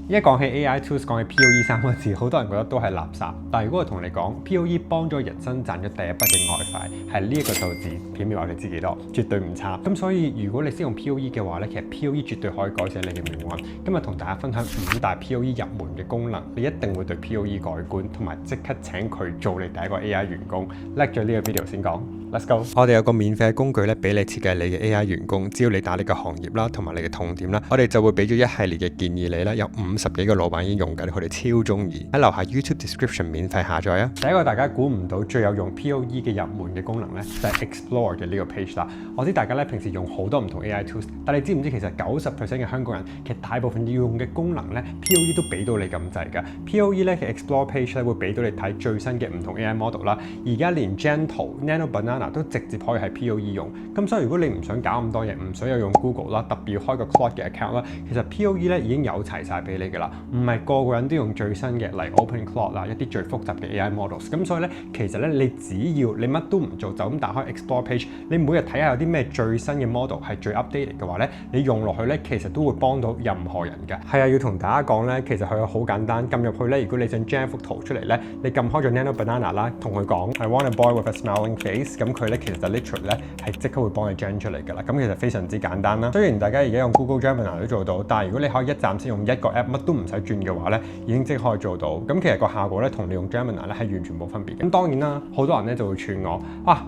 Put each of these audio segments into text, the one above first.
一講起 AI tools，講起 POE 3個字，好多人覺得都係垃圾。但係如果我同你講 POE 幫咗人生賺咗第一筆嘅外快，係呢一個數字，片面話你知幾多，絕對唔差。咁所以如果你識用 POE 嘅話咧，其實 POE 絕對可以改寫你嘅命運。今日同大家分享5大 POE 入門嘅功能，你一定會對 POE 改觀，同埋即刻請佢做你第一個 AI 員工。叻咗呢個 video 先講。Let's go！ 我哋有個免費嘅工具咧，俾你設計你嘅 AI 員工。只要你打你個行業啦，同埋你嘅痛點啦，我哋就會俾咗一系列嘅建議你啦。有50幾個老闆已經用緊，佢哋超中意。喺樓下 YouTube description 免費下載啊！第一個大家估唔到最有用 POE 嘅入門嘅功能咧，就係 Explore 嘅呢個 page 啦。我知大家咧平時用好多唔同 AI tools， 但你知唔知其實90% 嘅香港人其實大部分要用嘅功能咧 POE 都俾到你咁滯㗎。POE 咧嘅 Explore page 咧會俾到你睇最新嘅唔同 AI model 啦。而家連 Gentle、Nano Banana 都直接可以喺 POE 用。咁所以如果你唔想搞咁多嘢，唔想又用 Google 啦，特別要開個 Claude 嘅 account 啦，其實 POE 咧已經有齊晒俾你㗎啦。唔係個個人都用最新嘅，例如 Open Claude 啦，一啲最複雜嘅 AI models。咁所以咧，其實咧你只要你乜都唔做，就咁打開 Explore page， 你每日睇下有啲咩最新嘅 model 係最 updated 嘅話咧，你用落去咧，其實都會幫到任何人㗎。係啊，要同大家講咧，其實佢好簡單，撳入去咧，如果你想 generate 幅圖出嚟咧，你撳開咗 Nano Banana 啦，同佢講 I want a boy with a smiling face， 咁佢咧其實就 literally 咧係即刻會幫你 generate 出嚟㗎啦。咁其實非常之簡單啦。雖然大家而家用 Google Gemini 都做到，但係如果你可以一站式用一個 app， 乜都唔使轉嘅話咧，已經即刻可以做到。咁其實個效果咧同你用 Gemini 咧係完全冇分別嘅。咁當然啦，好多人咧就會串我，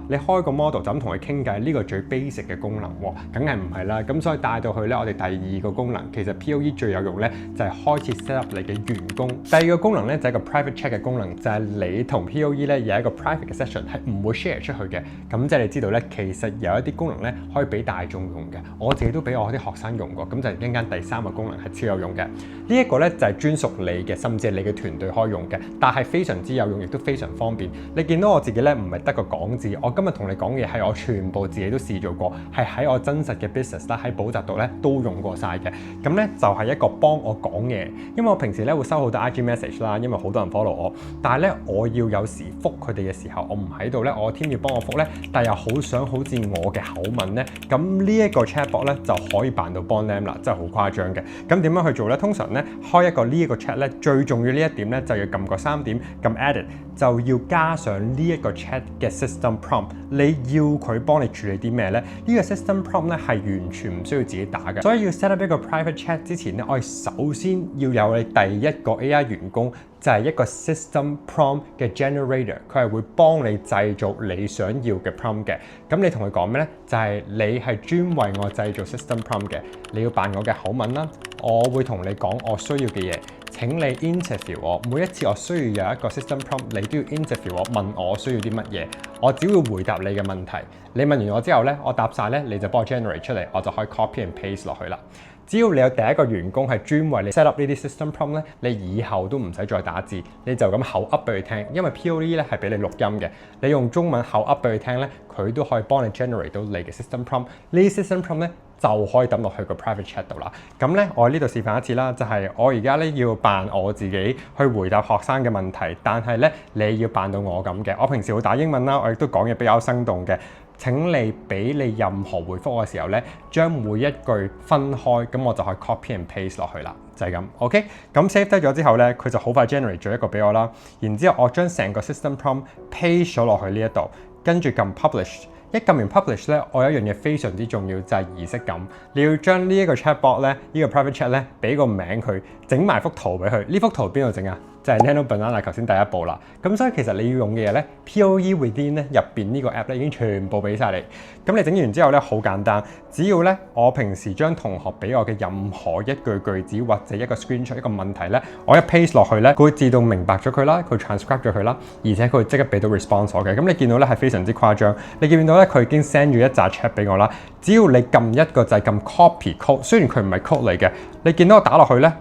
你開個 model 就咁同佢傾偈，呢個最 basic 嘅功能喎，梗係唔係啦。咁所以帶到去咧，我哋第二個功能，其實 POE 最有用咧就係開始 set up 你嘅員工。第二個功能咧就係個 private chat 嘅功能，就係你同 POE 咧有一個 private 嘅 session 係唔會 share 出去嘅。咁即係你知道咧，其實有一啲功能咧可以俾大眾用嘅。我自己都俾我啲學生用過，咁就係一間第3個功能係超有用嘅。呢一個咧就係專屬你嘅，甚至係你嘅團隊可以用嘅，但係非常之有用，亦都非常方便。你見到我自己咧唔係得個講字，我今日同你講嘅係我全部自己都試做過，係喺我真實嘅 business 啦，喺補習度咧都用過晒嘅。咁咧就係一個幫我講嘢，因為我平時咧會收好多 IG message 啦，因為好多人 follow 我，但係咧我要有時覆佢哋嘅時候，我唔喺度咧，我 team 要幫我覆咧，但係又好想好似我嘅口吻咧，咁呢一個 chatbot 咧就可以扮到幫 them 啦，真係好誇張嘅。咁點樣去做咧？通常咧開一個呢一個 chat 咧，最重要呢一點咧就要撳個3點，撳 edit 就要加上呢一個 chat 嘅 system prompt。你要佢幫你處理啲咩咧？呢個 system prompt 咧係完全唔需要自己打嘅。所以要 set up 一個 private chat 之前咧，我哋首先要有你第一個 AI 員工，就係一個 system prompt 嘅 generator， 佢係會幫你製造你想要嘅 prompt 嘅。咁你同佢講咩咧？就係你係專為我製造 system prompt 嘅，你要扮我嘅口吻啦。我會同你講我需要嘅嘢。請你 interview 我，每一次我需要有一個 system prompt， 你都要 interview 我，問我需要啲乜嘢，我只會回答你嘅問題。你問完我之後咧，我答晒咧，你就幫我 generate 出嚟，我就可以 copy and paste 落去啦。只要你有第一個員工係專為你 set up 呢啲 system prompt 咧，你以後都唔使再打字，你就咁口噏俾佢聽，因為 POE 咧係俾你錄音嘅，你用中文口噏俾佢聽咧，佢都可以幫你 generate 到你嘅 system prompt。呢啲 system prompt 咧就可以抌落去個 private chat 度啦。咁咧，我喺呢度示範一次啦，就係我而家咧要扮我自己去回答學生嘅問題，但係咧你要扮到我咁嘅。我平時會打英文啦，我亦都講嘢比較生動嘅。請你俾你任何回覆嘅時候咧，將每一句分開，咁我就可以 copy and paste 落去啦，就係咁。OK， 咁 save 低咗之後咧，佢就好快 generate 咗一個俾我啦。然之後我將成個 system prompt paste 咗落去呢一度，跟住撳 publish。一撳完 publish 咧，我有一樣嘢非常之重要，就係儀式感。你要將呢一個 chatbot 咧，呢個 private chat 咧，俾個名佢，整埋幅圖俾佢。呢幅圖邊度整啊？就係 Nano Banana 頭先第一步啦。咁所以其實你要用嘅嘢咧 ，POE Within 咧入邊呢個 app 咧已經全部俾晒你。咁你整完之後咧，好簡單，只要咧我平時將同學俾我嘅任何一句句子或者一個 screenshot 一個問題咧，我一 paste 落去咧，佢會自動明白咗佢啦，佢 transcribe 咗佢啦，而且佢會即刻俾到 response 我嘅。咁你見到咧係非常之誇張。你見唔見到咧？佢已經 send 咗一紮 chat 俾我啦。只要你撳一個掣，撳 copy code， 雖然佢唔係 code 嚟嘅，你見到我打落去咧，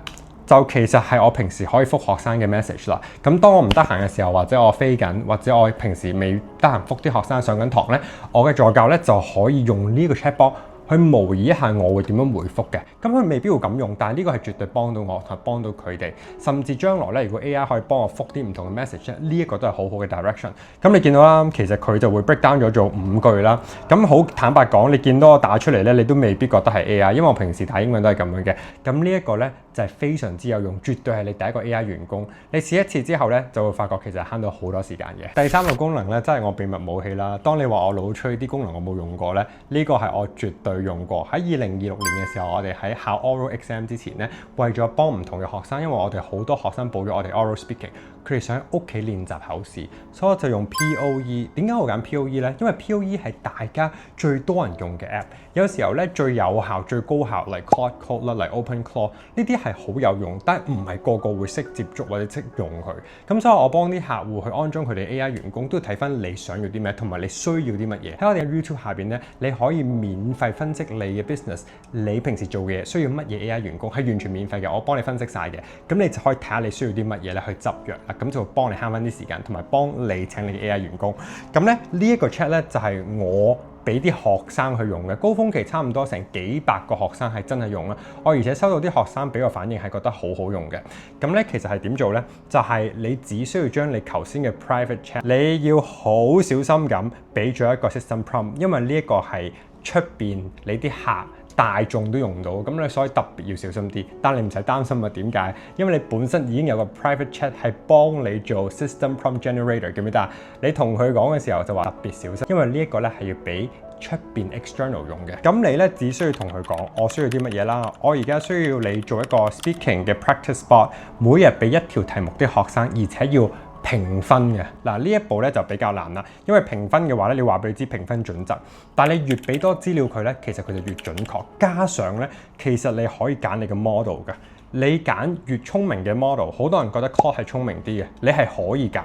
就其實係我平時可以覆學生嘅 message 啦。咁當我唔得閒嘅時候，或者我飛緊，或者我平時未得閒覆啲學生上緊堂咧，我嘅助教咧就可以用呢個 chatbot 去模擬一下我會點樣回覆嘅。咁佢未必會咁用，但係呢個係絕對幫到我同埋幫到佢哋。甚至將來咧，如果 AI 可以幫我覆啲唔同嘅 message 咧，呢一個都係好好嘅 direction。咁你見到啦，其實佢就會 break down 咗做5句啦。咁好坦白講，你見到我打出嚟咧，你都未必覺得係 AI，因為我平時打英文都係咁樣嘅。咁呢一個咧就係非常之有用，絕對係你第一個 AI 員工。你試一次之後咧，就會發覺其實慳到好多時間嘅。第3個功能咧，真係我秘密武器啦。當你話我老吹啲功能我冇用過咧，呢個係我絕對用過。喺2026年嘅時候，我哋喺考 oral exam 之前咧，為咗幫唔同嘅學生，因為我哋好多學生報咗我哋 oral speaking， 佢哋想喺屋企練習考試，所以我就用 POE。點解我揀 POE 咧？因為 POE 係大家最多人用嘅 app， 有時候咧最有效、最高效嚟 Claude Code 啦，嚟 OpenClaw 呢啲係好有用，但係唔係個個會識接觸或者識用佢。咁所以我幫啲客戶去安裝佢哋 AI 員工，都要睇翻你想要啲咩，同埋你需要啲乜嘢。喺我哋嘅 YouTube 下邊咧，你可以免費分析你嘅 business， 你平時做嘅嘢需要乜嘢 AI 員工，係完全免費嘅，我幫你分析晒嘅。咁你就可以睇下你需要啲乜嘢咧去執藥啦，咁就會幫你慳翻啲時間，同埋幫你請你嘅 AI 員工。咁咧呢一個 chat 咧就係我俾啲學生去用嘅，高峰期差唔多成幾百個學生係真係用啦。我而且收到啲學生俾我反應係覺得好好用嘅。咁咧其實係點做咧？就係你只需要將你頭先嘅 private chat， 你要好小心咁俾咗一個 system prompt， 因為呢一個係出邊你啲客大眾都用到，咁你所以特別要小心啲。但你唔使擔心啊，點解？因為你本身已經有個 private chat 係幫你做 system prompt generator， 記唔記得啊？你同佢講嘅時候就話特別小心，因為呢一個咧係要俾出邊 external 用嘅。咁你咧只需要同佢講，我需要啲乜嘢啦？我而家需要你做一個 speaking 嘅 practice spot， 每日俾一條題目啲學生，而且要評分嘅。嗱，呢一步咧就比較難啦，因為評分嘅話咧，你話俾佢知評分準則，但係你越俾多資料佢咧，其實佢就越準確。加上咧，其實你可以揀你嘅 model 嘅，你揀越聰明嘅 model， 好多人覺得 Claude 係聰明啲嘅，你係可以揀。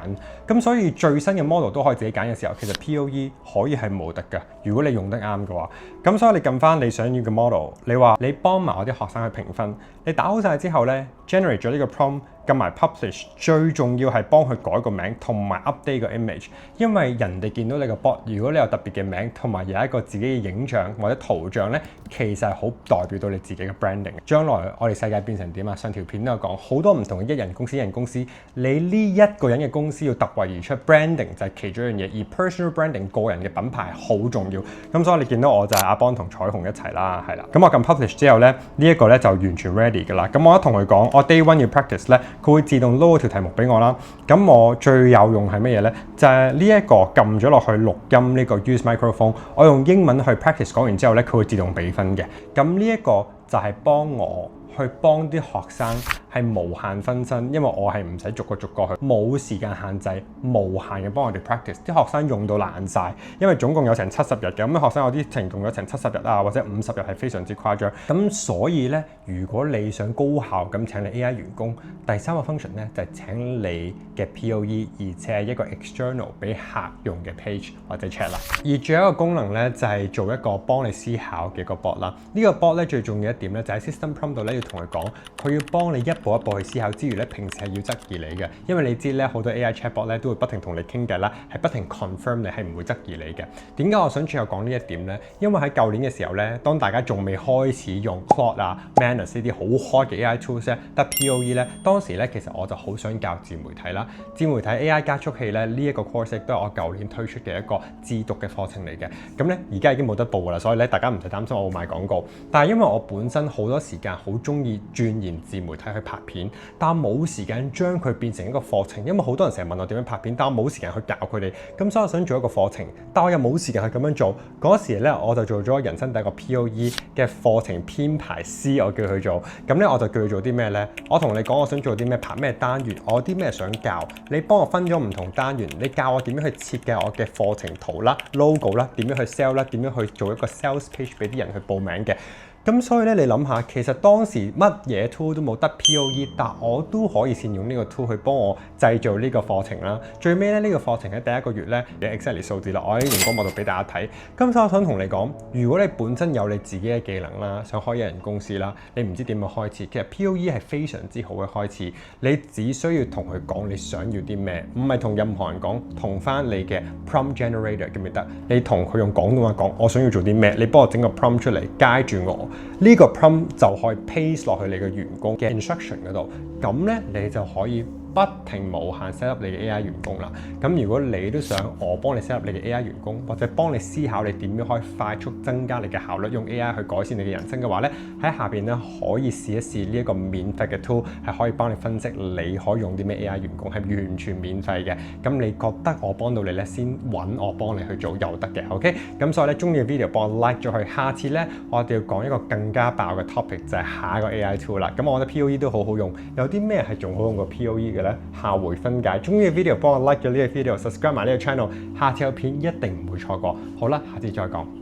咁所以最新嘅 model 都可以自己揀嘅時候，其實 POE 可以係無敵嘅，如果你用得啱嘅話。咁所以你撳翻你想要嘅 model， 你話你幫埋我啲學生去評分，你打好晒之後咧 ，generate 咗呢個 prompt。撳埋 publish， 最重要係幫佢改個名同埋 update 個 image， 因為人哋見到你個 bot， 如果你有特別嘅名同埋有一個自己嘅影像或者圖像咧，其實係好代表到你自己嘅 branding。將來我哋世界變成點啊？上條片都有講，好多唔同嘅一人公司、人公司，你呢一個人嘅公司要突圍而出 ，branding 就係其中一樣嘢，而 personal branding 個人嘅品牌好重要。咁所以你見到我就係阿邦同彩虹一齊啦，係啦。咁我撳 publish 之後咧，呢一個咧就完全 ready 㗎啦。咁我一同佢講，我 day one 要 practice 咧。佢會自動 load 條題目俾我啦。咁我最有用係乜嘢咧？就係呢一個撳咗落去錄音呢個 use microphone， 我用英文去 practice 講完之後咧，佢會自動俾分嘅。咁呢一個就係幫我去幫啲學生係無限分身，因為我係唔使逐個去，冇時間限制，無限嘅幫我哋 practice。啲學生用到爛晒，因為總共有成70日嘅，咁學生有啲程用咗成70日啊，或者50日係非常之誇張。咁所以咧，如果你想高效咁請你 AI 員工，第3個 function 咧就係請你嘅 POE， 而且係一個 external 俾客用嘅 page 或者 chat 啦。而最後一個功能咧就係做一個幫你思考嘅個 bot 啦。呢個 bot 咧最重要一點咧就喺 system prompt 度咧要同佢講，佢要幫你一步一步去思考之餘咧，平時係要質疑你嘅，因為你知咧好多 AI chatbot 咧都會不停同你傾偈啦，係不停 confirm 你係唔會質疑你嘅。點解我想最後講呢一點咧？因為喺舊年嘅時候咧，當大家仲未開始用 Claude 啊、Manus 呢啲好 hot 嘅 AI tools 咧，得 POE 咧，當時咧其實我就好想教自媒體啦。自媒體 AI 加速器咧呢一個 course 都係我舊年推出嘅一個自讀嘅課程嚟嘅。咁咧而家已經冇得報㗎啦，所以咧大家唔使擔心我會賣廣告。但係因為我本身好多時間好中意鑽研自媒體去拍片，但冇時間將佢變成一個課程，因為好多人成日問我點樣拍片，但我冇時間去教佢哋，咁所以我想做一個課程，但我又冇時間去咁樣做。嗰時咧我就做咗人生第一個 POE 嘅課程編排師，我叫佢做。咁咧我就叫佢做啲咩咧？我同你講我想做啲咩，拍咩單元，我有啲咩想教，你幫我分咗唔同單元，你教我點樣去設計我嘅課程圖啦、logo 啦，點樣去 sell 啦，點樣去做一個 sales page 俾啲人去報名嘅。咁所以咧，你諗下，其實當時乜嘢 tool 都冇得 POE，但我都可以善用呢個 tool 去幫我製造呢個課程啦。最尾咧，呢個課程喺第一個月咧嘅 exactly 數字啦，我喺熒光幕度俾大家睇。咁所以我想同你講，如果你本身有你自己嘅技能啦，想開一人公司啦，你唔知點樣開始，其實 POE 係非常之好嘅開始。你只需要同佢講你想要啲咩，唔係同任何人講，同翻你嘅 prompt generator 記唔記得？你同佢用廣東話講，我想要做啲咩，你幫我整個 prompt 出嚟，guide住我。呢個 prompt 就可以 paste 落去你嘅員工嘅 instruction 嗰度，咁咧你就可以不停無限 set up 你嘅 AI 員工啦。咁如果你都想我幫你 set up 你嘅 AI 員工，或者幫你思考你點樣可以快速增加你嘅效率，用 AI 去改善你嘅人生嘅話咧，喺下邊咧可以試一試呢一個免費嘅 tool，係可以幫你分析你可以用啲咩 AI 員工，係完全免費嘅。咁你覺得我幫到你咧，先揾我幫你去做又得嘅。OK， 咁所以咧中意嘅 video 幫我 like 咗佢。下次咧我哋要講一個更加爆嘅 topic， 就係下一個 AI tool 啦。咁我覺得 POE 都好好用，有啲咩係仲好用過 POE 嘅咧？下回分解。中意嘅 video 幫我 like 咗呢個 video，subscribe 埋呢個 channel， 下次有片一定唔會錯過。好啦，下次再講。